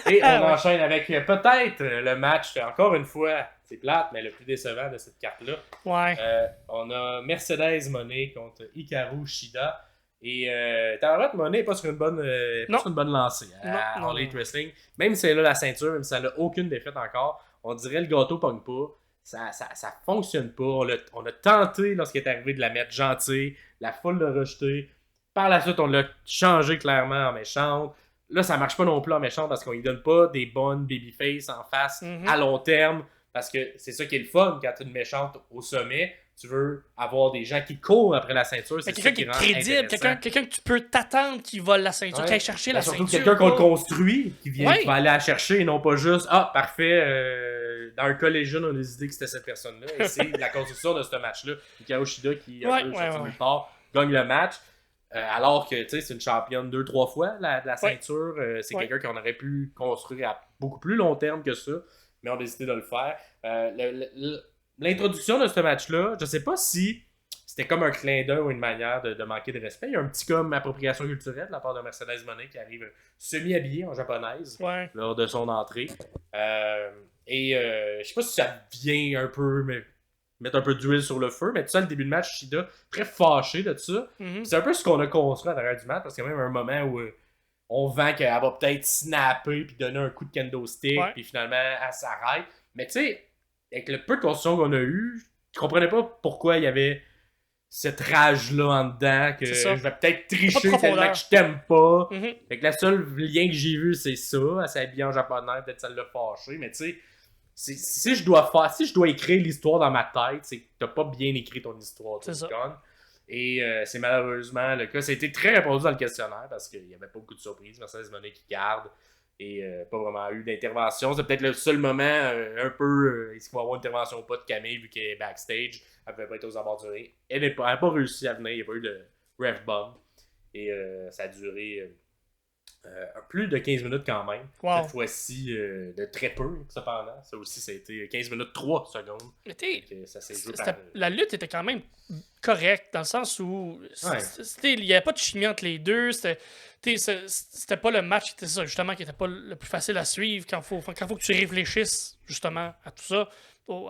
Et on enchaîne avec peut-être le match, encore une fois, c'est plate, mais le plus décevant de cette carte-là. Ouais. On a Mercedes Moné contre Hikaru Shida. Et Tabaret Moné n'est pas sur une bonne, pas sur une bonne lancée à All Elite Wrestling. Même si elle a la ceinture, même si elle n'a aucune défaite encore, on dirait le gâteau pogne pas. Ça fonctionne pas. On a tenté lorsqu'il est arrivé de la mettre gentille. La foule l'a rejeté. Par la suite, on l'a changé clairement en méchante. Là, ça marche pas non plus en méchante parce qu'on lui donne pas des bonnes babyface en face à long terme. Parce que c'est ça qui est le fun quand tu es une méchante au sommet. Tu veux avoir des gens qui courent après la ceinture. C'est quelqu'un qui est crédible, quelqu'un que tu peux t'attendre qui vole la ceinture, qui aille chercher la ceinture. Surtout quelqu'un qu'on le construit, qui va aller la chercher et non pas juste « Ah, parfait, dans un collégial, on a décidé que c'était cette personne-là. » Et c'est la construction de ce match-là. Hikaru Shida qui, part, gagne le match. Alors que c'est une championne 2-3 fois de la ceinture. C'est quelqu'un qu'on aurait pu construire à beaucoup plus long terme que ça. Mais on a décidé de le faire. L'introduction de ce match-là, je sais pas si c'était comme un clin d'œil ou une manière de manquer de respect. Il y a un petit comme appropriation culturelle de la part de Mercedes Moné qui arrive semi-habillée en japonaise lors de son entrée. Je sais pas si ça vient un peu mettre un peu d'huile sur le feu, mais tu sais, le début de match, Shida, très fâché de ça. C'est un peu ce qu'on a construit à travers du match, parce qu'il y a même un moment où on vend qu'elle va peut-être snapper puis donner un coup de kendo stick, puis finalement, elle s'arrête. Mais tu sais, avec le peu de construction qu'on a eu, je comprenais pas pourquoi il y avait cette rage-là en dedans, que je vais peut-être tricher tellement que je t'aime pas. Fait que la seule lien que j'ai vu, c'est ça. Elle s'est habillée en japonais, peut-être ça l'a fâché, mais tu sais, si je dois écrire l'histoire dans ma tête, c'est que t'as pas bien écrit ton histoire. C'est ça. Et c'est malheureusement le cas. Ça a été très répondu dans le questionnaire parce qu'il n'y avait pas beaucoup de surprises. Mercedes Moné qui garde et pas vraiment eu d'intervention. C'est peut-être le seul moment un peu. Est-ce qu'il va y avoir une intervention ou pas de Camille vu qu'elle est backstage? Elle ne pouvait pas être aux abords du ring. Elle n'a pas réussi à venir. Il n'y a pas eu de ref bomb. Et ça a duré plus de 15 minutes quand même. Cette fois-ci, de très peu, cependant. Ça aussi, ça a été 15 minutes 3 secondes. Ça s'est joué la lutte était quand même correcte, dans le sens où il n'y avait pas de chimie entre les deux. C'était pas le match justement qui était pas le plus facile à suivre quand faut que tu réfléchisses justement à tout ça,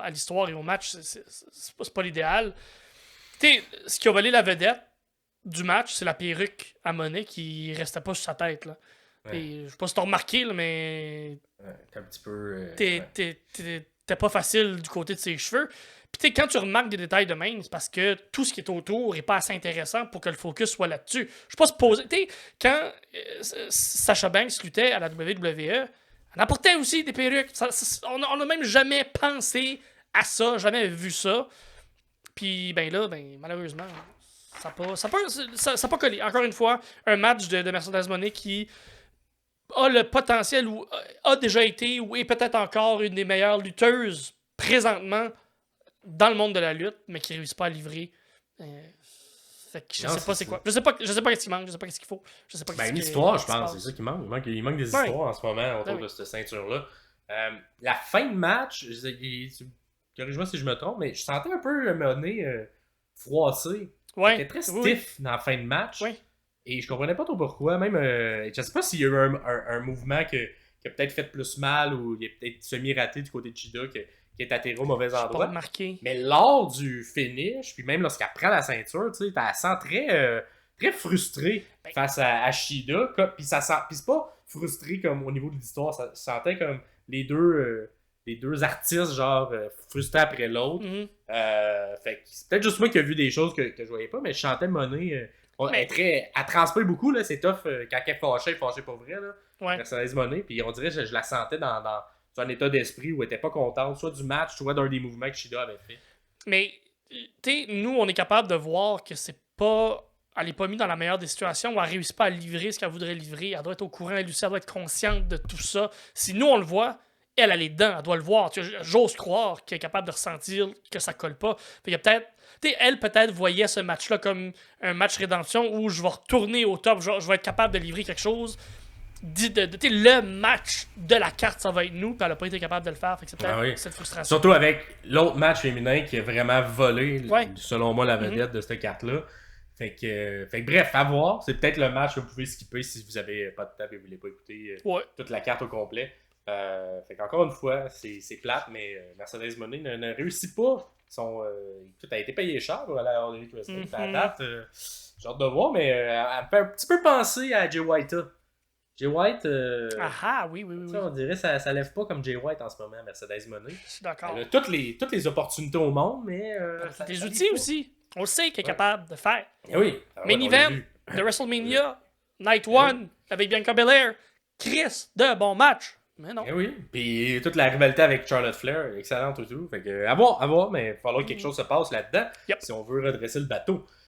à l'histoire et au match. C'est pas l'idéal. Ce qui a volé la vedette du match, c'est la perruque à Moné qui restait pas sur sa tête. Là. Et, je sais pas si t'as remarqué, là, mais. T'es un petit peu. T'es pas facile du côté de ses cheveux. Puis quand tu remarques des détails de même, c'est parce que tout ce qui est autour est pas assez intéressant pour que le focus soit là-dessus. Je sais pas se poser. Quand Sasha Banks luttait à la WWE, elle apportait aussi des perruques. On a même jamais pensé à ça, jamais vu ça. Puis malheureusement. Ça n'a pas collé. Encore une fois, un match de Mercedes Moné qui a le potentiel ou a déjà été ou est peut-être encore une des meilleures lutteuses présentement dans le monde de la lutte, mais qui ne réussit pas à livrer. Fait que je sais pas c'est quoi. Je sais pas qu'est-ce qui manque, je sais pas qu'est-ce qu'il faut. Je sais pas une histoire, je pense, c'est ça qui manque. Il manque des histoires en ce moment autour de cette ceinture-là. La fin de match, corrige-moi si je me trompe, mais je sentais un peu Moné froissé. C'était très stiff dans la fin de match. Et je comprenais pas trop pourquoi. Même, je sais pas s'il y a eu un mouvement qui a peut-être fait plus mal ou il est peut-être semi-raté du côté de Shida qui est atterri au mauvais endroit. Mais lors du finish, puis même lorsqu'elle prend la ceinture, tu sais, elle sent très, très frustrée face à Shida. Puis c'est pas frustré comme au niveau de l'histoire. Ça sentait comme les deux artistes, genre, frustrés après l'autre. Fait que c'est peut-être juste moi qui ai vu des choses que je voyais pas, mais je chantais Moné. Elle transpire beaucoup, là, c'est tough. Quand elle est fâchée pas vrai, là. Mercedes Moné. Puis on dirait que je la sentais dans un état d'esprit où elle était pas contente, soit du match, soit d'un des mouvements que Shida avait fait. Mais, nous, on est capable de voir que c'est pas. Elle est pas mise dans la meilleure des situations où elle réussit pas à livrer ce qu'elle voudrait livrer. Elle doit être au courant, elle doit être consciente de tout ça. Si nous, on le voit, elle a les dents, elle doit le voir. J'ose croire qu'elle est capable de ressentir que ça colle pas. Il y a peut-être. Elle peut-être voyait ce match-là comme un match rédemption où je vais retourner au top, je vais être capable de livrer quelque chose. Le match de la carte, ça va être nous, puis elle n'a pas été capable de le faire. Fait que c'est peut-être cette frustration. Surtout avec l'autre match féminin qui a vraiment volé, selon moi, la vedette de cette carte-là. Fait que bref, à voir. C'est peut-être le match que vous pouvez skipper si vous avez pas de temps et vous voulez pas écouter toute la carte au complet. Fait qu'encore une fois, c'est plate, mais Mercedes Moné ne réussit pas. Tout a été payé cher à la All Elite Wrestling. À date, j'ai hâte de voir, mais elle me fait un petit peu penser à Jay White. Jay White, oui. on dirait que ça lève pas comme Jay White en ce moment, Mercedes Moné. Je suis d'accord. Elle a toutes les opportunités au monde, mais... des outils aussi. On le sait qu'elle est capable de faire. Oui. Main event de WrestleMania, Night 1, avec Bianca Belair. Chris, de bon match. Mais non. Oui. Puis toute la rivalité avec Charlotte Flair, excellente et tout. Fait que, à voir, mais il va falloir que quelque chose se passe là-dedans si on veut redresser le bateau.